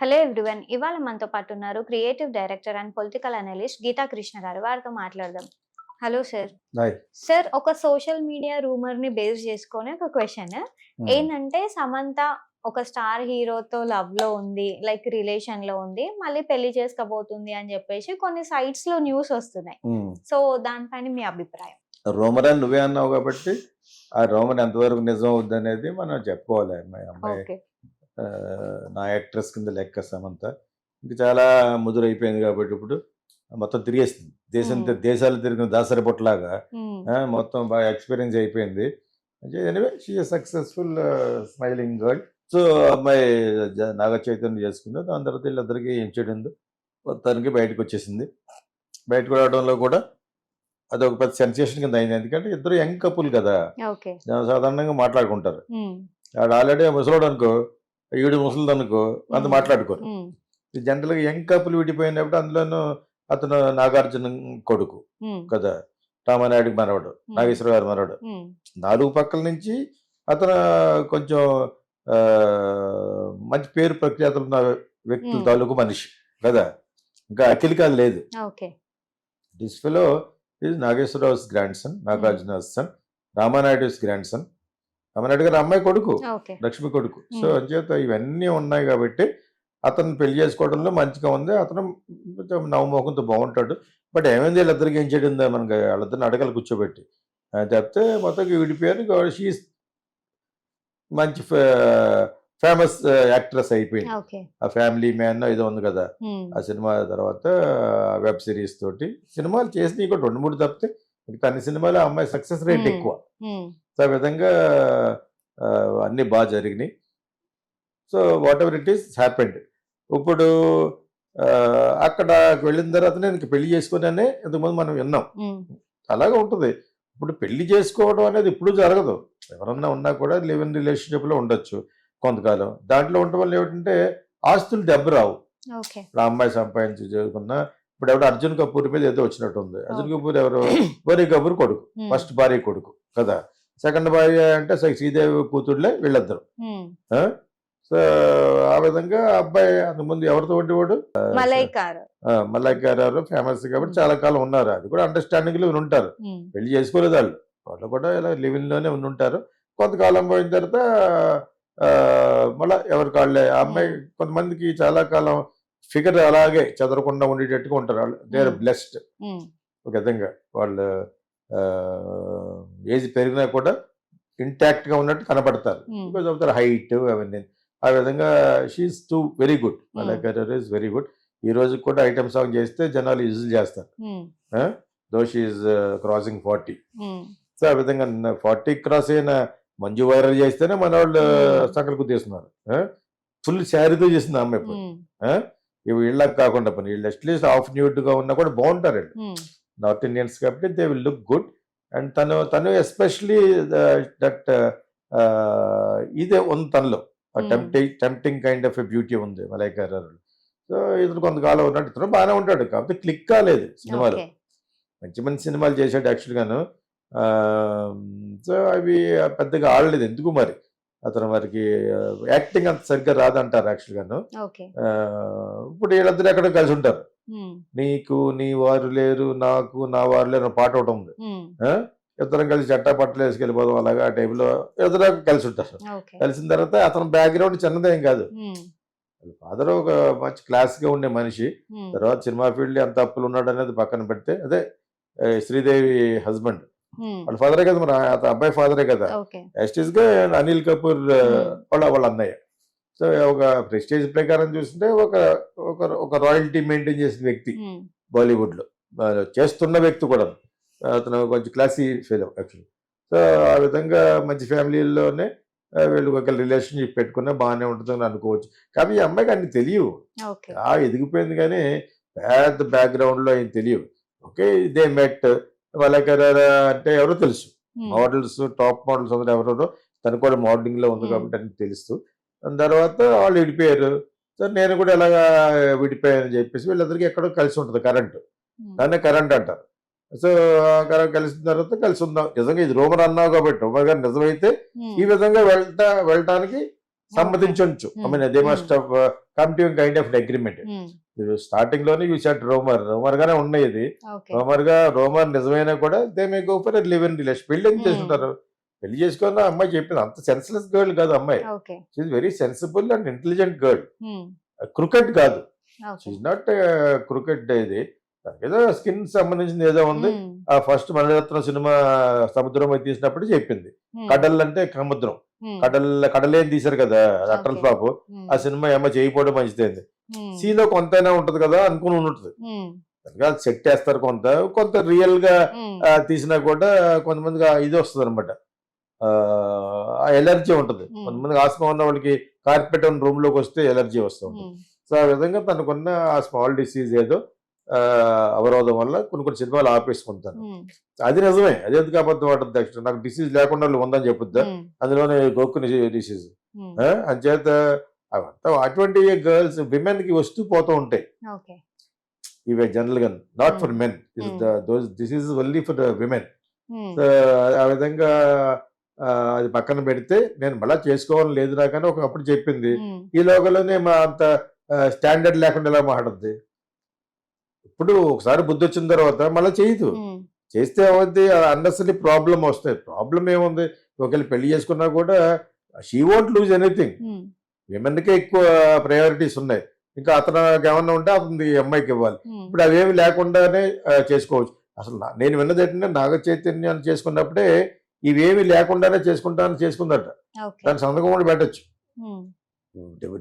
Hello everyone. ఇవాళ మనతో పాటు ఉన్నారు creative director and political analyst Geetha Krishna గారు. వారితో మాట్లాడదాం. Hello sir. హాయ్. సార్, ఒక సోషల్ మీడియా రూమర్‌ని బేస్ చేసుకొని ఒక క్వెషన్. ఏంటంటే సమంత ఒక స్టార్ హీరోతో లవ్‌లో ఉంది. లైక్ రిలేషన్‌లో ఉంది. మళ్ళీ పెళ్లి చేసుకోబోతుంది అని చెప్పేసి కొన్ని సైట్స్‌లో న్యూస్ వస్తున్నాయి. సో దానిపైన మీ అభిప్రాయం? రూమర్ అని నువ్వే అన్నావు కాబట్టి ఆ రూమర్ ఎంతవరకు నిజం అవుద్ది అనేది మనం చెప్పుకోవాలి. అమ్మాయి ఓకే. నా యాక్ట్రెస్ కింద లెక్క సమంత ఇంక చాలా ముదురైపోయింది కాబట్టి ఇప్పుడు మొత్తం తిరిగేస్తుంది. దేశాలు తిరిగిన దాసరి పొట్టలాగా మొత్తం బాగా ఎక్స్పీరియన్స్ అయిపోయింది. Anyway she successful smiling girl. So అమ్మాయి నాగ చైతన్య చేసుకుంది. దాని తర్వాత వీళ్ళిద్దరికి ఏం చేయడం మొత్తానికి బయటకు వచ్చేసింది. బయటకు రావడంలో కూడా అదొక పెద్ద సెన్సేషన్ కింద అయింది. ఎందుకంటే ఇద్దరు యంగ్ కపుల్ కదా, ఓకే. సాధారణంగా మాట్లాడుకుంటారు. ఆడు ఆల్రెడీ ముసలోడు అనుకో, ఈడు ముసలిది అనుకో, అంత మాట్లాడుకోరు. జనరల్గా యంగ్ కపుల్ విడిపోయినప్పుడు అందులోనూ అతను నాగార్జున కొడుకు కదా, రామానాయుడికి మనవడు, నాగేశ్వర గారి మనవడు. 4 పక్కల నుంచి అతను కొంచెం మంచి పేరు ప్రఖ్యాతులు ఉన్న వ్యక్తుల తాలూకు మనిషి కదా, ఇంకా అఖిలికాది లేదు. దిస్ ఫెలో ఈజ్ నాగేశ్వరరావుస్ గ్రాండ్ సన్, నాగార్జున సన్, రామానాయుడుస్ గ్రాండ్ సన్. రామానాయుడు గారు అమ్మాయి కొడుకు, లక్ష్మి కొడుకు. సో అంచేత ఇవన్నీ ఉన్నాయి కాబట్టి అతను పెళ్లి చేసుకోవడంలో మంచిగా ఉంది. అతను నవమోహంతో బాగుంటాడు. బట్ ఏమైంది వీళ్ళిద్దరికి ఏం చేయడం, మనకి వాళ్ళిద్దరిని అడగలు కూర్చోబెట్టి చెప్తే మొత్తం విడిపోయారు. షీ మంచి ఫేమస్ యాక్ట్రెస్ అయిపోయింది. ఆ ఫ్యామిలీ మ్యాన్ ఏదో ఉంది కదా, ఆ సినిమా తర్వాత వెబ్ సిరీస్ తోటి సినిమాలు చేసినవి కూడా 2-3 తప్పితే మిగతా అన్ని సినిమాలు ఆ అమ్మాయి సక్సెస్ రేట్ ఎక్కువ. సో ఆ విధంగా అన్నీ బాగా జరిగినాయి. So whatever it is happened. ఇప్పుడు అక్కడ వెళ్ళిన తర్వాత నేను పెళ్లి చేసుకున్నానే ఇంతకుముందు మనం విన్నాం. అలాగే ఉంటుంది. ఇప్పుడు పెళ్లి చేసుకోవడం అనేది ఇప్పుడు జరగదు. ఎవరన్నా ఉన్నా కూడా లివ్ ఇన్ రిలేషన్షిప్లో ఉండొచ్చు కొంతకాలం. దాంట్లో ఉండటం వల్ల ఏమిటంటే ఆస్తులు దెబ్బ రావు. ఇప్పుడు ఆ అమ్మాయి సంపాదించి చేసుకున్నా ఇప్పుడు ఎవరు అర్జున్ కపూర్ మీద ఏదో వచ్చినట్టు ఉంది. అర్జున్ కపూర్ ఎవరు? బోనీ కపూర్ కొడుకు, ఫస్ట్ భార్య కొడుకు కదా. సెకండ్ భార్య అంటే శ్రీదేవి కూతుళ్ళే వీళ్ళిద్దరు. సో ఆ విధంగా అబ్బాయి అంతకుముందు ఎవరితో ఉండేవాడు? మలైకారు ఫేమస్ కాబట్టి చాలా కాలం ఉన్నారు. అది కూడా అండర్స్టాండింగ్ లో ఉంటారు. పెళ్లి చేసుకోలేదు వాళ్ళు, వాళ్ళు కూడా ఇలా లివింగ్ లోనే ఉంటారు. కొంతకాలం పోయిన తర్వాత మళ్ళీ ఎవరికి వాళ్ళే. ఆ అమ్మాయి కొంతమందికి చాలా కాలం ఫిగర్ అలాగే చెదరకుండా ఉండేటట్టుగా ఉంటారు. వాళ్ళు దే ఆర్ బ్లెస్డ్. ఒక విధంగా వాళ్ళు ఏజ్ పెరిగినా కూడా ఇంటాక్ట్ గా ఉన్నట్టు కనబడతారు. బికాజ్ ఆఫ్ దర్ హైట్ అవన్నీ. ఆ విధంగా షీఈస్ టూ వెరీ గుడ్. మలైకారు ఈజ్ వెరీ గుడ్. ఈ రోజు కూడా ఐటమ్ సాంగ్ చేస్తే జనాలు యూజ్ చేస్తారు. దో షీఈస్ క్రాసింగ్ 40. సో ఆ విధంగా 40 క్రాస్ అయిన మంజు వైరల్ చేస్తేనే మన వాళ్ళు సకలు గుర్తిస్తున్నారు. ఫుల్ శారీతో చేసింది అమ్మాయి. ఇప్పుడు ఇవి వీళ్ళకి కాకుండా పని వీళ్ళు అట్లీస్ట్ హాఫ్ న్యూడ్ గా ఉన్నా కూడా బాగుంటారు. నార్త్ ఇండియన్స్ కాబట్టి they will look good. And తను ఎస్పెషలీ దట్ ఇదే ఉంది తనలో, tempting kind of a beauty ఉంది మలైకారు. సో ఇతను కొంతకాలం ఉన్నట్టు ఇతను బాగానే ఉంటాడు. కాకపోతే క్లిక్ కాలేదు సినిమాలు. మంచి మంచి సినిమాలు చేశాడు యాక్చువల్గాను. సో అవి పెద్దగా ఆడలేదు ఎందుకు మరి. అతను వారికి యాక్టింగ్ అంత సరిగ్గా రాదంటారు యాక్చువల్గాను. ఇప్పుడు వీళ్ళందరూ ఎక్కడ కలిసి ఉంటారు. నీకు నీ వారు లేరు, నాకు నా వారు లేరు పాట ఒకటి ఉంది. ఇద్దరం కలిసి జట్టా పట్టలు వేసుకెళ్ళిపోదాం అలాగా. ఆ టైంలో ఇద్దరు కలిసి ఉంటారు. కలిసిన తర్వాత అతని బ్యాక్గ్రౌండ్ చిన్నదేం కాదు. ఫాదర్ ఒక మంచి క్లాస్ గా ఉండే మనిషి. తర్వాత సినిమా ఫీల్డ్ ఎంత అప్పులు ఉన్నాడు అనేది పక్కన పెడితే, అదే శ్రీదేవి హస్బెండ్ వాళ్ళ ఫాదరే కదా, మరి అబ్బాయి ఫాదరే కదా. ఎస్టీస్ గా అనిల్ కపూర్ వాళ్ళ అన్నయ్య. సో ఒక ప్రెస్టేజ్ ప్రకారం చూస్తుంటే ఒక రాయల్టీ మెయింటైన్ చేసిన వ్యక్తి బాలీవుడ్ లో చేస్తున్న వ్యక్తి కూడా. అతను కొంచెం క్లాసీ ఫెలో యాక్చువల్లీ. సో ఆ విధంగా మంచి ఫ్యామిలీలోనే వీళ్ళు ఒక రిలేషన్షిప్ పెట్టుకున్నా బాగానే ఉంటుందని అనుకోవచ్చు. కానీ ఈ అమ్మాయికి అన్ని తెలియవు. ఎదిగిపోయింది కానీ పెద్ద బ్యాక్గ్రౌండ్ లో ఏం తెలియవు. ఓకే, ఇదే మెట్ మలైకారు అంటే ఎవరో తెలుసు, మోడల్స్ టాప్ మోడల్స్ అందరూ ఎవరో. తను కూడా మోడలింగ్ లో ఉంది కాబట్టి అన్ని తెలుస్తూ. దాని తర్వాత వాళ్ళు విడిపోయారు. సో నేను కూడా ఎలాగా విడిపోయానని చెప్పేసి వీళ్ళందరికీ ఎక్కడో కలిసి ఉంటుంది కరెంట్. దాన్నే కరెంట్ అంటారు. సో కలిసిన తర్వాత కలిసి ఉందాం. నిజంగా ఇది రూమర్ అన్నావు కాబట్టి రూమర్ గారు నిజమైతే ఈ విధంగా వెళ్ళటానికి సమ్మతించొచ్చు. I mean they must have come to kind of agreement. Starting లోనే యూ సెట్ రోమర్ గానే ఉన్నాయి. ఇది రోమర్ నిజమైనా కూడా they may go for live in relation. పెళ్లి ఎందుకు చేసుకుంటారు? పెళ్లి చేసుకున్న అమ్మాయి చెప్పింది, అంత సెన్స్లెస్ గర్ల్ కాదు అమ్మాయి. She's very sensible and intelligent girl. Cricket కాదు, షీఈ్ నాట్ క్రికెట్. ఇది ఏదో స్కిన్ సంబంధించింది ఏదో ఉంది. ఆ ఫస్ట్ మణిరత్నం సినిమా సముద్రం తీసినప్పుడు చెప్పింది, కడల్ అంటే సముద్రం, కడలేం తీశారు కదా అటల్ ఫ్లాప్. ఆ సినిమా ఏమో చేయకపోవడం మంచిదైంది. సీలో కొంతైనా ఉంటది కదా అనుకుని ఉంటుంది, సెట్ చేస్తారు. కొంత రియల్ గా తీసినా కూడా కొంతమందికి ఇది వస్తుంది అనమాట, ఎలర్జీ ఉంటుంది. కొంతమందికి ఆస్మా ఉన్న వాళ్ళకి కార్పెట్ ఉన్న రూమ్ లోకి వస్తే ఎలర్జీ వస్తూ ఉంటుంది. సో ఆ విధంగా తనకున్న ఆ స్మాల్ డిసీజ్ ఏదో అవరోధం వల్ల కొన్ని సినిమాలు ఆపేసుకుంటాను. అది నిజమే, అది ఎందుకు అబద్ధం పడుతుంది? యాక్చువల్ నాకు డిసీజ్ లేకుండా ఉందని చెప్పుద్దా? అందులోనే గోక్కుని డిసీజ్ అంచేత అవంతా అటువంటి గర్ల్స్ విమెన్ కి వస్తూ పోతూ ఉంటాయి. ఇవే జనరల్ గా not for men, this is only for women. ఆ విధంగా అది పక్కన పెడితే నేను మళ్ళా చేసుకోవాలని లేదు నాకని ఒకప్పుడు చెప్పింది. ఈ లోకల్లోనే మా అంత స్టాండర్డ్ లేకుండా ఎలా మాట్లాడుద్ది? ఇప్పుడు ఒకసారి బుద్ధి వచ్చిన తర్వాత మళ్ళీ చేయదు. చేస్తే ఏమవుద్ది? అన్నెసరీ ప్రాబ్లం వస్తాయి. ప్రాబ్లం ఏముంది? ఒకవేళ పెళ్లి చేసుకున్నా కూడా షీ వోంట్ లూజ్ ఎనీథింగ్. విమెన్కే ఎక్కువ ప్రయారిటీస్ ఉన్నాయి. ఇంకా అతను ఏమన్నా ఉంటే అతను అమ్మాయికి ఇవ్వాలి. ఇప్పుడు అవేమి లేకుండానే చేసుకోవచ్చు. అసలు నేను విన్నది ఏంటంటే నాగ చైతన్యాన్ని చేసుకున్నప్పుడే ఇవేమి లేకుండానే చేసుకుందట. దాని సంతకం కూడా పెట్టచ్చు.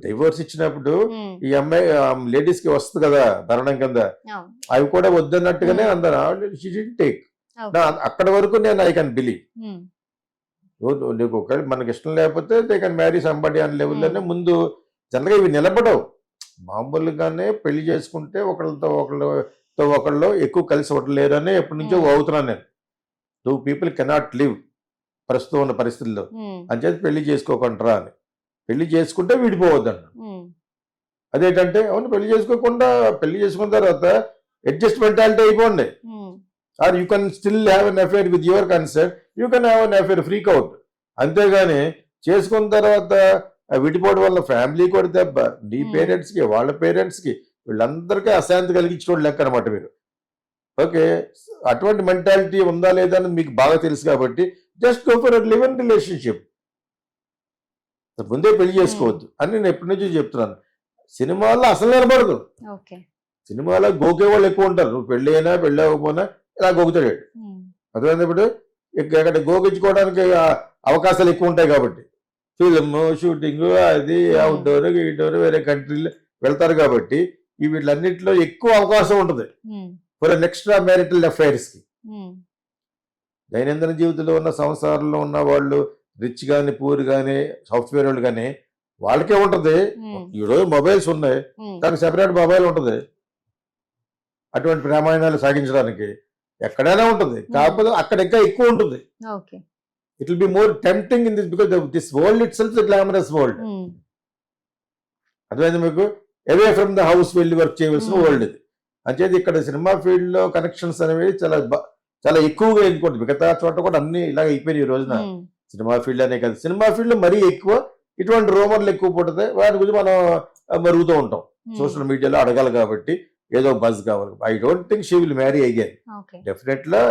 డివోర్స్ ఇచ్చినప్పుడు ఈ అమ్మాయి లేడీస్ కి వస్తుంది కదా భరణం కింద, అవి కూడా వద్దన్నట్టుగానే అందరు టేక్. అక్కడ వరకు నేను ఐ కెన్ బిలీవ్. నీకు ఒకవేళ మనకి ఇష్టం లేకపోతే దే కెన్ మ్యారీ సంబడి అనే లెవెల్లోనే ముందు జనరల్గా ఇవి నిలబడవు. మామూలుగానే పెళ్లి చేసుకుంటే ఒకళ్ళు ఎక్కువ కలిసి ఉండలేరు అని ఎప్పటి నుంచో అవుతున్నాను నేను. 2 people కెనాట్ లివ్ ప్రస్తుతం ఉన్న పరిస్థితుల్లో అని చెప్పి పెళ్లి చేసుకోకుండా అని. పెళ్లి చేసుకుంటే విడిపోవద్దన్న. అదేంటంటే అవును, పెళ్లి చేసుకోకుండా పెళ్లి చేసుకున్న తర్వాత అడ్జస్ట్ మెంటాలిటీ అయిపోండి. Or you can still have an affair with your concern, you can have an affair freak out. అంతేగాని చేసుకున్న తర్వాత విడిపోవడం వల్ల ఫ్యామిలీ కూడా దెబ్బ, నీ పేరెంట్స్కి వాళ్ళ పేరెంట్స్కి వీళ్ళందరికీ అశాంతి కలిగించడం లెక్క అనమాట మీరు. ఓకే, అటువంటి మెంటాలిటీ ఉందా లేదా అని మీకు బాగా తెలుసు కాబట్టి just go for live in relationship. ముందే పెళ్లి చేసుకోవద్దు అని నేను ఎప్పటి నుంచో చెప్తున్నాను. సినిమాల్లో అసలు నిలబడదు. సినిమాలో గోకే వాళ్ళు ఎక్కువ ఉంటారు. నువ్వు పెళ్లి అయినా పెళ్లి అవ్వకపోయినా ఇలా గోకుతాడు. అర్థమైంది? ఇప్పుడు ఇక్కడ గోకించుకోవడానికి అవకాశాలు ఎక్కువ ఉంటాయి కాబట్టి ఫిల్మ్ షూటింగ్ అది అవుట్డోర్ ఇన్డోర్ వేరే కంట్రీలో వెళ్తారు కాబట్టి వీటిలన్నింటిలో ఎక్కువ అవకాశం ఉంటుంది for an extra marital affairs కి. దైనందిన జీవితంలో ఉన్న సంసారంలో ఉన్న వాళ్ళు రిచ్ కానీ పూర్ కానీ సాఫ్ట్వేర్ వాళ్ళు కానీ వాళ్ళకే ఉంటుంది. ఈరోజు మొబైల్స్ ఉన్నాయి, దానికి సెపరేట్ మొబైల్ ఉంటుంది అటువంటి ప్రమాణాలు సాగించడానికి. ఎక్కడైనా ఉంటుంది, కాకపోతే అక్కడ ఇంకా ఎక్కువ ఉంటుంది. It will be more tempting in this because this world it self glamorous world. అర్థమైంది మీకు? అవే ఫ్రమ్ ద హౌస్ వెళ్ళి వర్క్ చేయవలసిన వరల్డ్ ఇది. అంచేది ఇక్కడ సినిమా ఫీల్డ్ లో కనెక్షన్స్ అనేవి చాలా ఎక్కువగా ఎందుకోండి. మిగతా చోట కూడా అన్ని ఇలాగ అయిపోయినాయి ఈ రోజున. సినిమా ఫీల్డ్ అనే కాదు, సినిమా ఫీల్డ్ లో మరీ ఎక్కువ ఇటువంటి రూమర్లు ఎక్కువ పుట్టితే వాటి గురించి మనం మరుగుతూ ఉంటాం. సోషల్ మీడియాలో అడగాలి కాబట్టి ఏదో బజ్ కావాలి. I don't think she will marry again. Definite గా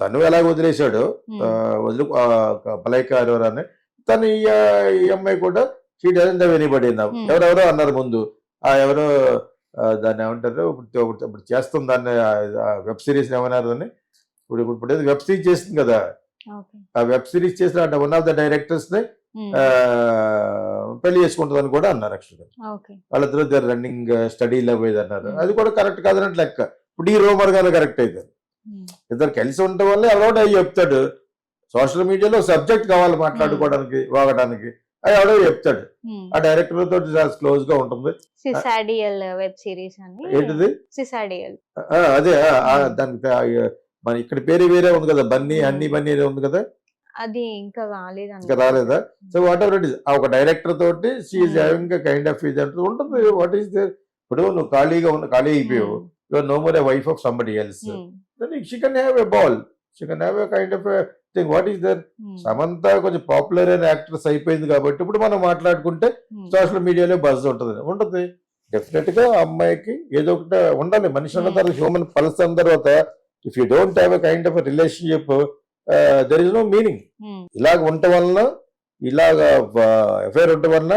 తను ఎలాగ వదిలేశాడు పలైకారు అని, తను ఈ అమ్మాయి కూడా she doesn't have anybody now. ఎవరెవరో అన్నారు ముందు, ఎవరో దాన్ని ఏమంటారు ఇప్పుడు చేస్తుంది దాన్ని వెబ్ సిరీస్ ఏమన్నారు అని. ఇప్పుడు వెబ్ సిరీస్ చేస్తుంది కదా, ఆ వెబ్ సిరీస్ చేసిన వన్ ఆఫ్ ద డైరెక్టర్స్ ని పెళ్లి చేసుకుంటుందని కూడా అన్నారు. యాక్చువల్గా వాళ్ళిద్దరు రన్నింగ్ స్టడీలో పోయేది అన్నారు. అది కూడా కరెక్ట్ కాదన్నట్టు లెక్క. ఇప్పుడు ఈ రూమర్ గానే కరెక్ట్ అవుతారు. ఇద్దరు కలిసి ఉండటం వల్ల ఎవడో అవి చెప్తాడు. సోషల్ మీడియాలో సబ్జెక్ట్ కావాలి మాట్లాడుకోవడానికి వాగడానికి, అది ఎవడో చెప్తాడు. ఆ డైరెక్టర్ తోటి చాలా క్లోజ్ గా ఉంటుంది. వెబ్ సిరీస్ ఏంటిది అదే దానికి మన ఇక్కడ పేరు వేరే ఉంది కదా, బన్నీ హన్నీ బన్నీ ఉంది కదా, అది ఇంకా రాలేదా? So whatever it is, ఒక డైరెక్టర్ తోటి షీఈస్ హ్యావింగ్ కైండ్ ఆఫ్ ఇది అంటూ ఉంటుంది. What is there? ఇప్పుడు నువ్వు ఖాళీ అయిపోయావు, you're no more a wife of somebody else, then she can have a ball, she can have a kind of a thing what is there. Samantha కొంచెం popular అయిన actress అయిపోయింది కాబట్టి ఇప్పుడు మనం మాట్లాడుకుంటే సోషల్ మీడియాలో బజ్ ఉంటుంది డెఫినెట్ గా ఆ అమ్మాయికి ఏదో ఒకటి ఉండాలి. మనిషి అన్న తర్వాత హ్యూమన్ పల్స్ అన్న తర్వాత if you don't have a kind of relationship there is no meaning. ఇలాగ ఉండటం వలన ఇలాగ అఫైర్ ఉండటం వలన